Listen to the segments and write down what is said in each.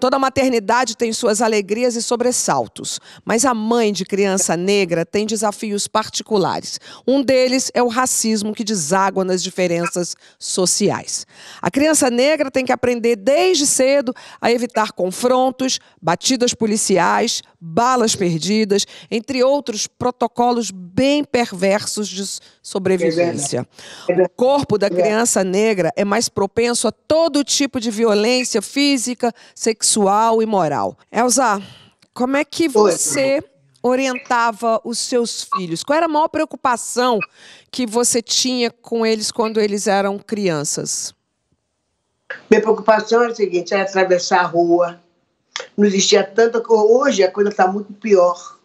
Toda maternidade tem suas alegrias e sobressaltos, mas a mãe de criança negra tem desafios particulares. Um deles é o racismo que deságua nas diferenças sociais. A criança negra tem que aprender desde cedo a evitar confrontos, batidas policiais, balas perdidas, entre outros protocolos bem perversos de sobrevivência. O corpo da criança negra é mais propenso a todo tipo de violência física, sexual e moral. Elza, como é que você orientava os seus filhos? Qual era a maior preocupação que você tinha com eles quando eles eram crianças? Minha preocupação era a seguinte, era atravessar a rua. Não existia tanta coisa. Hoje a coisa está muito pior.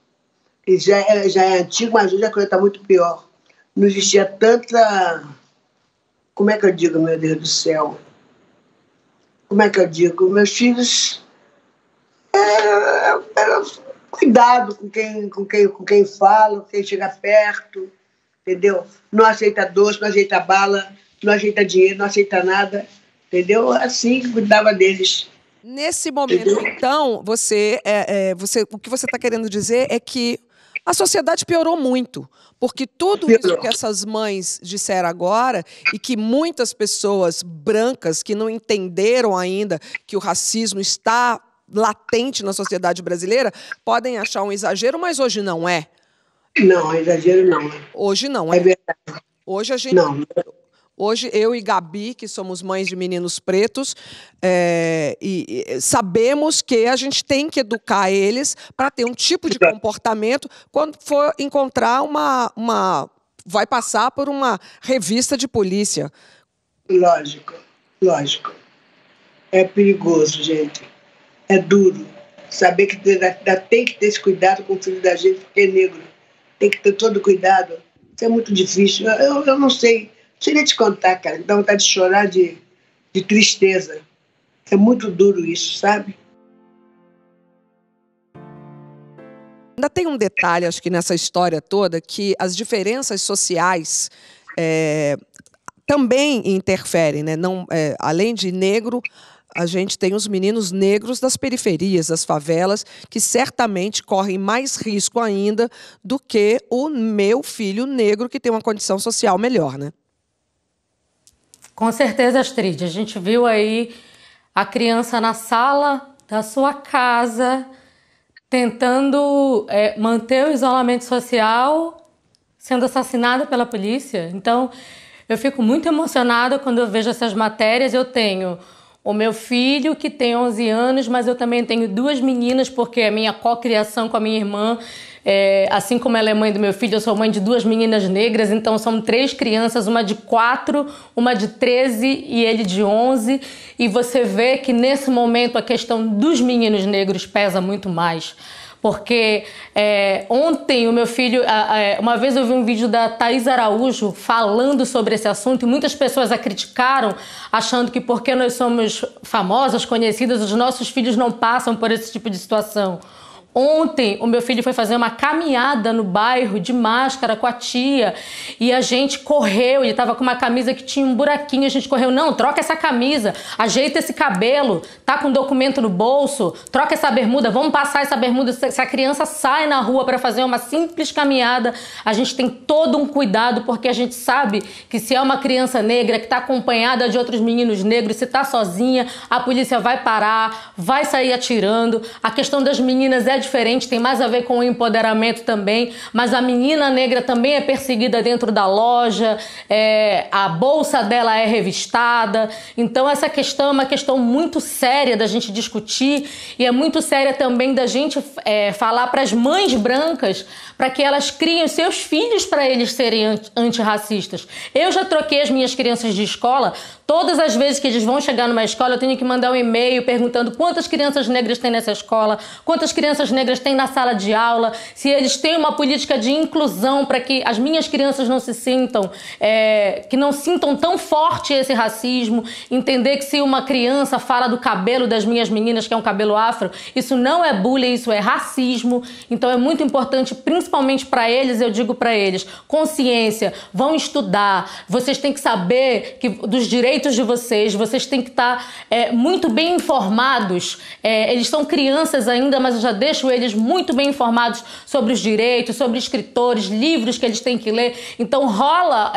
Já é antigo, mas hoje a coisa está muito pior. Não existia tanta... Como é que eu digo, meu Deus do céu? Como é que eu digo? Meus filhos... Cuidado com quem fala, com quem chega perto, entendeu? Não aceita doce, não aceita bala, não aceita dinheiro, não aceita nada, entendeu? Assim, cuidava deles. Nesse momento, entendeu? Então, o que você está querendo dizer é que a sociedade piorou muito, porque tudo isso que essas mães disseram agora e que muitas pessoas brancas que não entenderam ainda que o racismo está latente na sociedade brasileira, podem achar um exagero, mas hoje não é. Não, exagero não. Hoje não é. É verdade. Hoje a gente... Não. Hoje eu e Gabi, que somos mães de meninos pretos, sabemos que a gente tem que educar eles para ter um tipo de comportamento quando for encontrar vai passar por uma revista de polícia. Lógico, lógico. É perigoso, gente. É duro. Saber que tem que ter esse cuidado com o filho da gente, porque é negro. Tem que ter todo cuidado. Isso é muito difícil. Eu não sei. Não sei nem te contar, cara. Dá vontade de chorar de tristeza. É muito duro isso, sabe? Ainda tem um detalhe, acho que nessa história toda, que as diferenças sociais também interferem, né? Não, além de negro, a gente tem os meninos negros das periferias, das favelas, que certamente correm mais risco ainda do que o meu filho negro, que tem uma condição social melhor, né? Com certeza, Astrid. A gente viu aí a criança na sala da sua casa, tentando manter o isolamento social, sendo assassinada pela polícia. Então, eu fico muito emocionada quando eu vejo essas matérias. Eu tenho o meu filho, que tem 11 anos, mas eu também tenho duas meninas, porque a minha cocriação com a minha irmã, assim como ela é mãe do meu filho, eu sou mãe de duas meninas negras, então são 3 crianças, uma de 4, uma de 13 e ele de 11. E você vê que nesse momento a questão dos meninos negros pesa muito mais. Porque ontem o meu filho, uma vez eu vi um vídeo da Thaís Araújo falando sobre esse assunto e muitas pessoas a criticaram, achando que porque nós somos famosas, conhecidas, os nossos filhos não passam por esse tipo de situação. Ontem o meu filho foi fazer uma caminhada no bairro de máscara com a tia e a gente correu, ele estava com uma camisa que tinha um buraquinho, a gente correu, não, troca essa camisa, ajeita esse cabelo, tá com documento no bolso, troca essa bermuda, vamos passar essa bermuda. Se a criança sai na rua para fazer uma simples caminhada, a gente tem todo um cuidado, porque a gente sabe que se é uma criança negra que está acompanhada de outros meninos negros, se está sozinha, a polícia vai parar, vai sair atirando. A questão das meninas é diferente, tem mais a ver com o empoderamento também, mas a menina negra também é perseguida dentro da loja, a bolsa dela é revistada. Então essa questão é uma questão muito séria da gente discutir e é muito séria também da gente falar para as mães brancas para que elas criem os seus filhos para eles serem antirracistas. Eu já troquei as minhas crianças de escola. Todas as vezes que eles vão chegar numa escola, eu tenho que mandar um e-mail perguntando quantas crianças negras tem nessa escola, quantas crianças negras têm na sala de aula, se eles têm uma política de inclusão para que as minhas crianças não se sintam, que não sintam tão forte esse racismo, entender que se uma criança fala do cabelo das minhas meninas, que é um cabelo afro, isso não é bullying, isso é racismo. Então é muito importante, principalmente para eles, eu digo para eles, consciência, vão estudar, vocês têm que saber dos direitos de vocês, vocês têm que estar muito bem informados. Eles são crianças ainda, mas eu já deixo eles muito bem informados sobre os direitos, sobre escritores, livros que eles têm que ler. Então rola,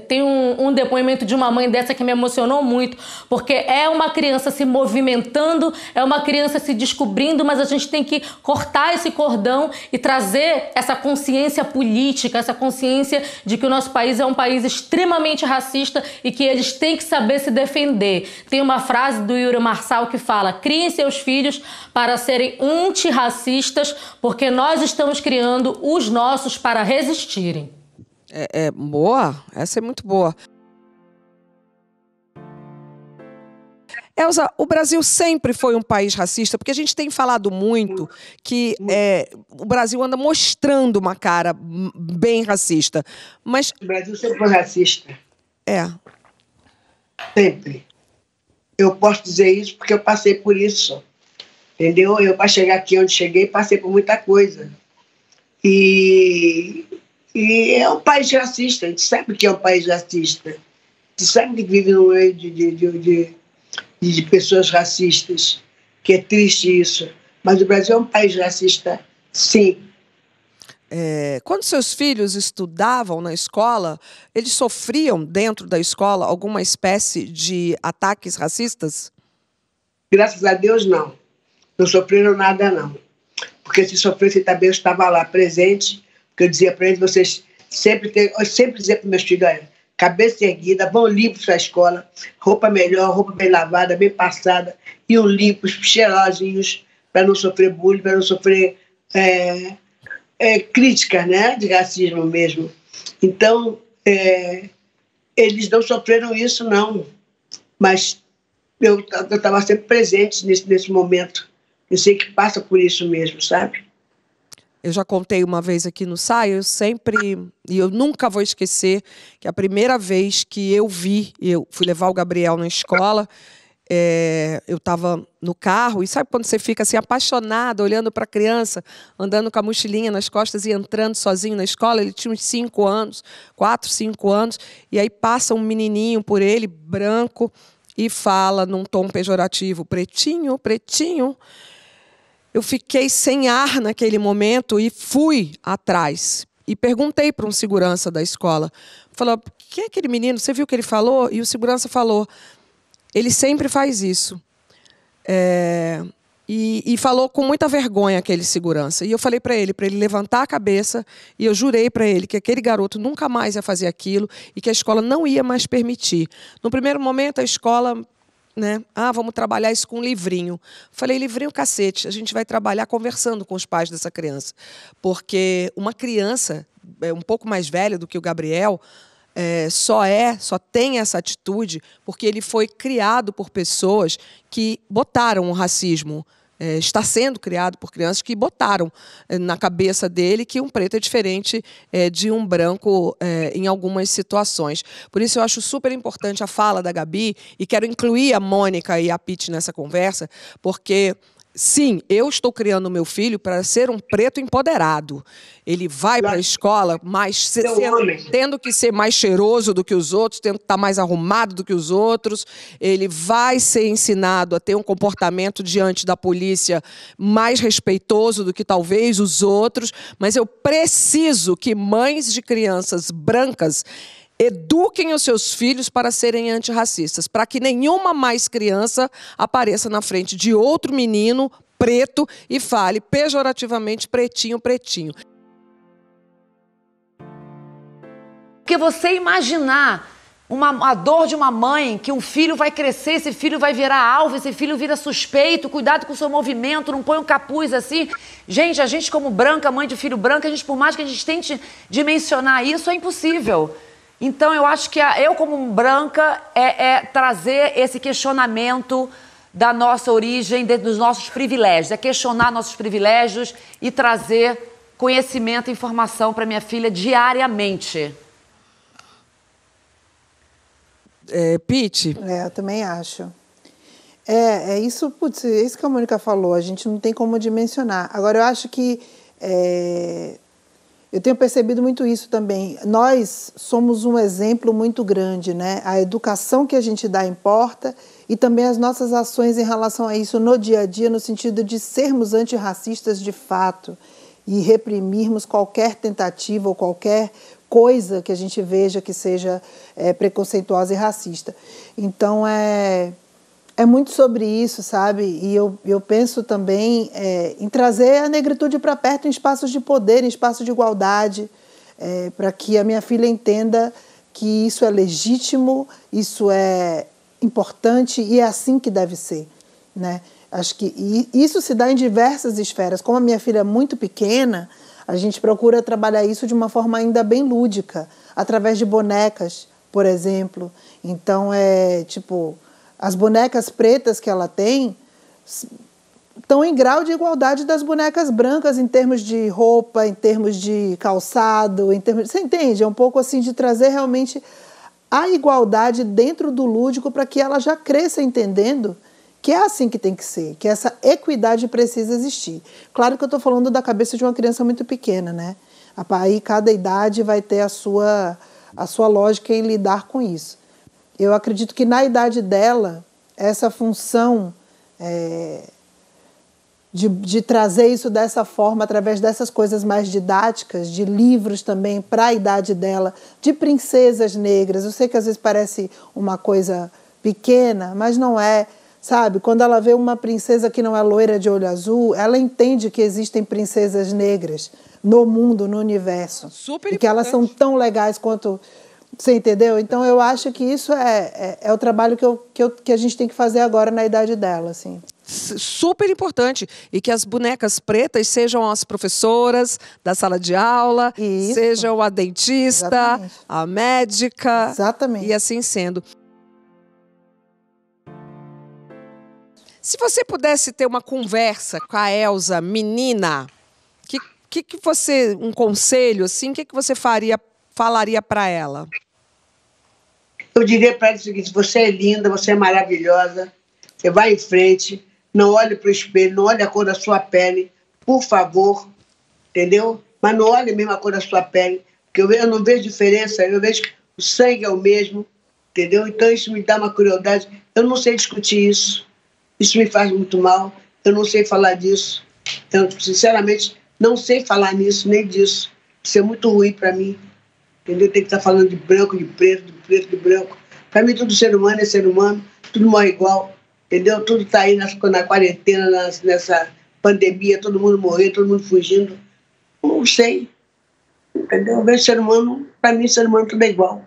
tem um depoimento de uma mãe dessa que me emocionou muito, porque é uma criança se movimentando, é uma criança se descobrindo, mas a gente tem que cortar esse cordão e trazer essa consciência política, essa consciência de que o nosso país é um país extremamente racista e que eles têm que saber se defender. Tem uma frase do Yuri Marçal que fala: criem seus filhos para serem antirracistas, porque nós estamos criando os nossos para resistirem. Boa, essa é muito boa. Elza, o Brasil sempre foi um país racista, porque a gente tem falado muito que o Brasil anda mostrando uma cara bem racista. Mas o Brasil sempre foi racista. Sempre. Eu posso dizer isso porque eu passei por isso. Entendeu? Eu, para chegar aqui onde cheguei, passei por muita coisa. E é um país racista. A gente sabe que é um país racista. A gente sabe que vive no meio de pessoas racistas, que é triste isso. Mas o Brasil é um país racista, sim. Quando seus filhos estudavam na escola, eles sofriam dentro da escola alguma espécie de ataques racistas? Graças a Deus, não. Não sofreram nada, não. Porque se sofresse também, eu estava lá presente, porque eu dizia para eles, vocês eu sempre dizia para meus filhos, cabeça erguida, vão limpos para a escola, roupa melhor, roupa bem lavada, bem passada, iam limpos, cheirosinhos, para não sofrer bullying, para não sofrer críticas, né, de racismo mesmo. Então, eles não sofreram isso, não. Mas eu estava sempre presente nesse momento. Eu sei que passa por isso mesmo, sabe? Eu já contei uma vez aqui no Saia, e eu nunca vou esquecer que a primeira vez que eu fui levar o Gabriel na escola, eu estava no carro, e sabe quando você fica assim apaixonada, olhando para a criança, andando com a mochilinha nas costas e entrando sozinho na escola? Ele tinha uns 5 anos, 4, 5 anos, e aí passa um menininho por ele, branco, e fala num tom pejorativo: pretinho, pretinho. Eu fiquei sem ar naquele momento e fui atrás. E perguntei para um segurança da escola. Falou: quem é aquele menino? Você viu o que ele falou? E o segurança falou: ele sempre faz isso. E falou com muita vergonha aquele segurança. E eu falei para ele levantar a cabeça, e eu jurei para ele que aquele garoto nunca mais ia fazer aquilo e que a escola não ia mais permitir. No primeiro momento, a escola... vamos trabalhar isso com um livrinho. Falei: livrinho cacete, a gente vai trabalhar conversando com os pais dessa criança. Porque uma criança um pouco mais velha do que o Gabriel só tem essa atitude porque ele foi criado por pessoas que botaram o racismo. Está sendo criado por crianças que botaram na cabeça dele que um preto é diferente de um branco em algumas situações. Por isso eu acho super importante a fala da Gabi, e quero incluir a Mônica e a Pete nessa conversa, porque... sim, eu estou criando o meu filho para ser um preto empoderado. Ele vai para a escola tendo que ser mais cheiroso do que os outros, tendo que estar mais arrumado do que os outros. Ele vai ser ensinado a ter um comportamento diante da polícia mais respeitoso do que talvez os outros. Mas eu preciso que mães de crianças brancas eduquem os seus filhos para serem antirracistas, para que nenhuma mais criança apareça na frente de outro menino preto e fale pejorativamente: pretinho, pretinho. Porque você imaginar a dor de uma mãe, que um filho vai crescer, esse filho vai virar alvo, esse filho vira suspeito, cuidado com o seu movimento, não põe um capuz assim. Gente, a gente como branca, mãe de filho branco, por mais que a gente tente dimensionar isso, é impossível. Então, eu acho que eu, como branca, trazer esse questionamento da nossa origem, dos nossos privilégios, é questionar nossos privilégios e trazer conhecimento e informação para minha filha diariamente. Pete? Eu também acho. É isso, putz, é isso que a Mônica falou, a gente não tem como dimensionar. Agora, eu acho que eu tenho percebido muito isso também. Nós somos um exemplo muito grande, né? A educação que a gente dá importa e também as nossas ações em relação a isso no dia a dia, no sentido de sermos antirracistas de fato e reprimirmos qualquer tentativa ou qualquer coisa que a gente veja que seja preconceituosa e racista. Então, é muito sobre isso, sabe? E eu penso também em trazer a negritude para perto em espaços de poder, em espaços de igualdade, para que a minha filha entenda que isso é legítimo, isso é importante e é assim que deve ser, né? Acho que isso se dá em diversas esferas. Como a minha filha é muito pequena, a gente procura trabalhar isso de uma forma ainda bem lúdica, através de bonecas, por exemplo. Então, as bonecas pretas que ela tem estão em grau de igualdade das bonecas brancas em termos de roupa, em termos de calçado, você entende? É um pouco assim de trazer realmente a igualdade dentro do lúdico para que ela já cresça entendendo que é assim que tem que ser, que essa equidade precisa existir. Claro que eu estou falando da cabeça de uma criança muito pequena, né? Aí cada idade vai ter a sua lógica em lidar com isso. Eu acredito que na idade dela, essa função de trazer isso dessa forma, através dessas coisas mais didáticas, de livros também para a idade dela, de princesas negras. Eu sei que às vezes parece uma coisa pequena, mas não é. Sabe, quando ela vê uma princesa que não é loira de olho azul, ela entende que existem princesas negras no mundo, no universo. Super e que elas são tão legais quanto... Você entendeu? Então, eu acho que isso é o trabalho que a gente tem que fazer agora na idade dela, assim. Super importante. E que as bonecas pretas sejam as professoras da sala de aula, sejam a dentista, exatamente, a médica. Exatamente. E assim sendo. Se você pudesse ter uma conversa com a Elza, menina, que você, um conselho, assim, o que você falaria para ela? Eu diria para ela o seguinte: você é linda, você é maravilhosa, você vai em frente, não olhe para o espelho, não olhe a cor da sua pele, por favor, entendeu? Mas não olhe mesmo a cor da sua pele, porque eu não vejo diferença, eu vejo que o sangue é o mesmo, entendeu? Então isso me dá uma curiosidade, eu não sei discutir isso. Isso me faz muito mal, eu não sei falar disso. Então, sinceramente, não sei falar nisso, nem disso. Isso é muito ruim para mim. Entendeu? Tem que estar falando de branco, de preto, de preto, de branco. Para mim, todo ser humano é ser humano, tudo morre igual. Entendeu? Tudo está aí na quarentena, nessa pandemia, todo mundo morrendo, todo mundo fugindo. Não sei. Entendeu? Eu vejo ser humano, para mim, ser humano tudo é igual.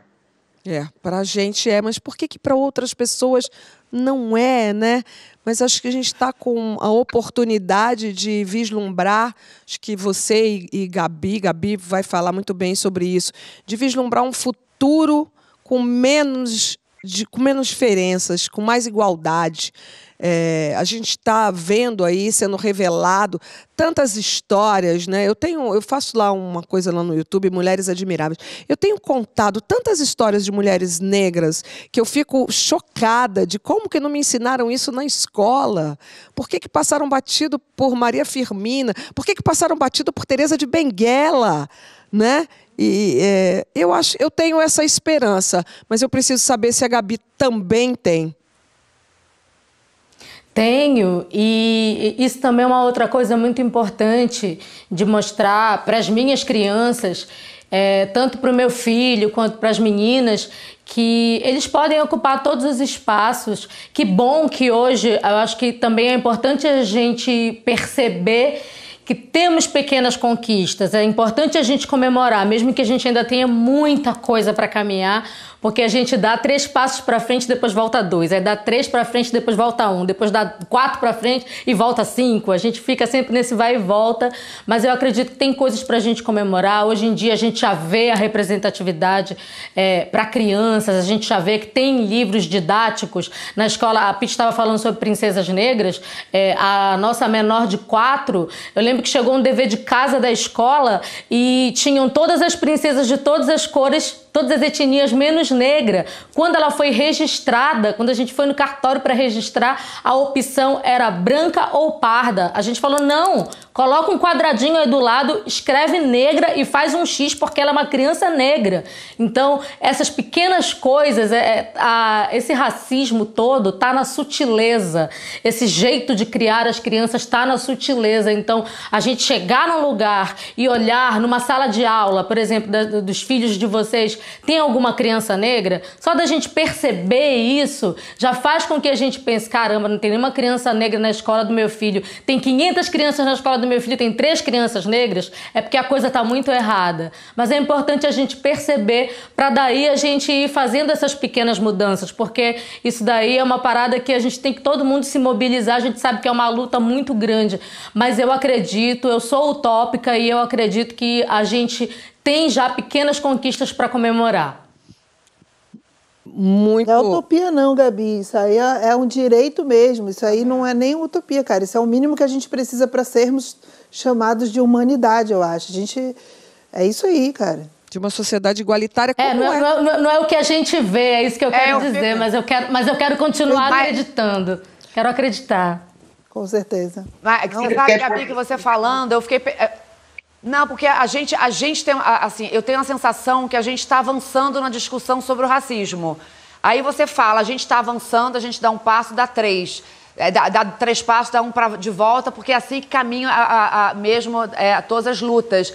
Para a gente mas por que para outras pessoas não é, né? Mas acho que a gente está com a oportunidade de vislumbrar, acho que você e Gabi vai falar muito bem sobre isso, de vislumbrar um futuro com menos diferenças, com mais igualdade. A gente está vendo aí, sendo revelado, tantas histórias, né? Eu faço lá uma coisa lá no YouTube, Mulheres Admiráveis. Eu tenho contado tantas histórias de mulheres negras que eu fico chocada de como que não me ensinaram isso na escola. Por que passaram batido por Maria Firmina? Por que passaram batido por Teresa de Benguela? Né? E eu tenho essa esperança, mas eu preciso saber se a Gabi também tem. Tenho, e isso também é uma outra coisa muito importante de mostrar para as minhas crianças, tanto para o meu filho quanto para as meninas, que eles podem ocupar todos os espaços. Que bom que hoje, eu acho que também é importante a gente perceber que temos pequenas conquistas. É importante a gente comemorar, mesmo que a gente ainda tenha muita coisa para caminhar, porque a gente dá 3 passos para frente, depois volta 2. Aí dá 3 para frente, depois volta 1. Depois dá 4 para frente e volta 5. A gente fica sempre nesse vai e volta. Mas eu acredito que tem coisas para a gente comemorar. Hoje em dia a gente já vê a representatividade para crianças. A gente já vê que tem livros didáticos. Na escola, a Pete estava falando sobre princesas negras. A nossa menor de 4, eu lembro que chegou um dever de casa da escola e tinham todas as princesas de todas as cores, todas as etnias, menos negra. Quando ela foi registrada, quando a gente foi no cartório para registrar, a opção era branca ou parda. A gente falou, não, coloca um quadradinho aí do lado, escreve negra e faz um X, porque ela é uma criança negra. Então, essas pequenas coisas, esse racismo todo está na sutileza. Esse jeito de criar as crianças está na sutileza. Então, a gente chegar num lugar e olhar numa sala de aula, por exemplo, dos filhos de vocês, tem alguma criança negra? Só da gente perceber isso já faz com que a gente pense, caramba, não tem nenhuma criança negra na escola do meu filho, tem 500 crianças na escola do meu filho, tem 3 crianças negras, é porque a coisa está muito errada. Mas é importante a gente perceber para daí a gente ir fazendo essas pequenas mudanças, porque isso daí é uma parada que a gente tem que todo mundo se mobilizar. A gente sabe que é uma luta muito grande, mas eu acredito, eu sou utópica e eu acredito que a gente tem já pequenas conquistas para comemorar. Muito. Não é utopia não, Gabi. Isso aí é um direito mesmo. Isso aí não é nem utopia, cara. Isso é o mínimo que a gente precisa para sermos chamados de humanidade, eu acho. É isso aí, cara. De uma sociedade igualitária como não é o que a gente vê, é isso que eu quero dizer, mas eu quero continuar acreditando. Quero acreditar. Com certeza. Mas, você sabe, Gabi, que você falando, eu fiquei... Não, porque a gente tem, assim, eu tenho a sensação que a gente está avançando na discussão sobre o racismo. Aí você fala, a gente está avançando, a gente dá um passo, dá 3. Dá 3 passos, dá 1 de volta, porque é assim que caminha mesmo todas as lutas.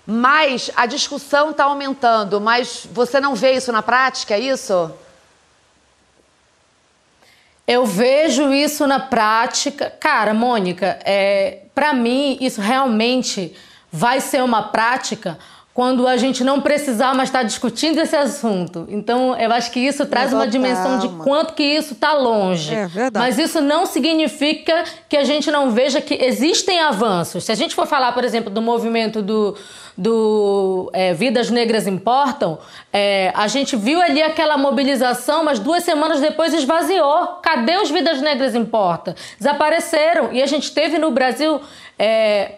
Mas a discussão está aumentando, mas você não vê isso na prática, é isso? Eu vejo isso na prática. Cara, Mônica, para mim, isso realmente vai ser uma prática quando a gente não precisar mais estar discutindo esse assunto. Então, eu acho que isso traz uma dimensão de quanto que isso está longe. É verdade. Mas isso não significa que a gente não veja que existem avanços. Se a gente for falar, por exemplo, do movimento Vidas Negras Importam, a gente viu ali aquela mobilização, mas 2 semanas depois esvaziou. Cadê os Vidas Negras Importam? Desapareceram. E a gente teve no Brasil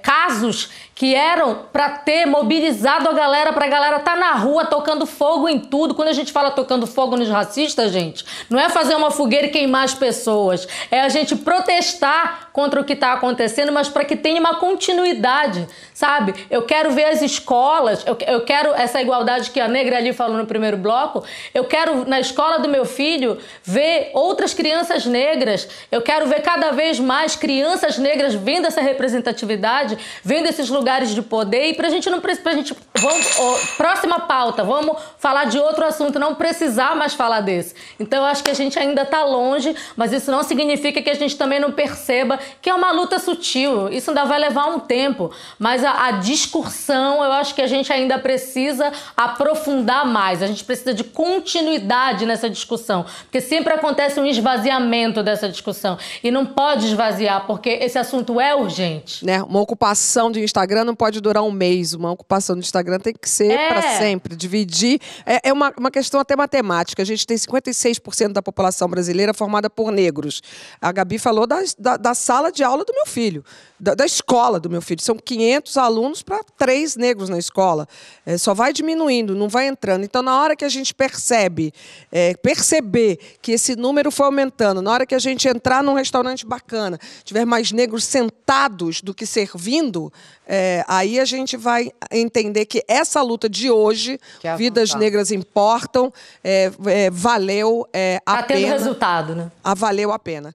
casos que eram para ter mobilizado a galera, para a galera estar na rua tocando fogo em tudo. Quando a gente fala tocando fogo nos racistas, gente, não é fazer uma fogueira e queimar as pessoas. É a gente protestar contra o que está acontecendo, mas para que tenha uma continuidade, sabe? Eu quero ver as escolas, eu quero essa igualdade que a Negra ali falou no primeiro bloco, eu quero na escola do meu filho ver outras crianças negras, eu quero ver cada vez mais crianças negras vendo essa representatividade, vendo esses lugares de poder, e pra gente próxima pauta, vamos falar de outro assunto, não precisar mais falar desse. Então eu acho que a gente ainda tá longe, mas isso não significa que a gente também não perceba que é uma luta sutil, isso ainda vai levar um tempo, mas a discussão, eu acho que a gente ainda precisa aprofundar mais, a gente precisa de continuidade nessa discussão, porque sempre acontece um esvaziamento dessa discussão, e não pode esvaziar, porque esse assunto é urgente. Né? Uma ocupação de Instagram não pode durar um mês, uma ocupação do Instagram tem que ser para sempre, dividir. É uma questão até matemática, a gente tem 56% da população brasileira formada por negros. A Gabi falou da sala de aula do meu filho, da escola do meu filho. São 500 alunos para 3 negros na escola. Só vai diminuindo, não vai entrando. Então, na hora que a gente perceber que esse número foi aumentando, na hora que a gente entrar num restaurante bacana, tiver mais negros sentados do que servindo, aí a gente vai entender que essa luta de hoje, Vidas Negras Importam, valeu a pena. Tá tendo resultado, né? Valeu a pena.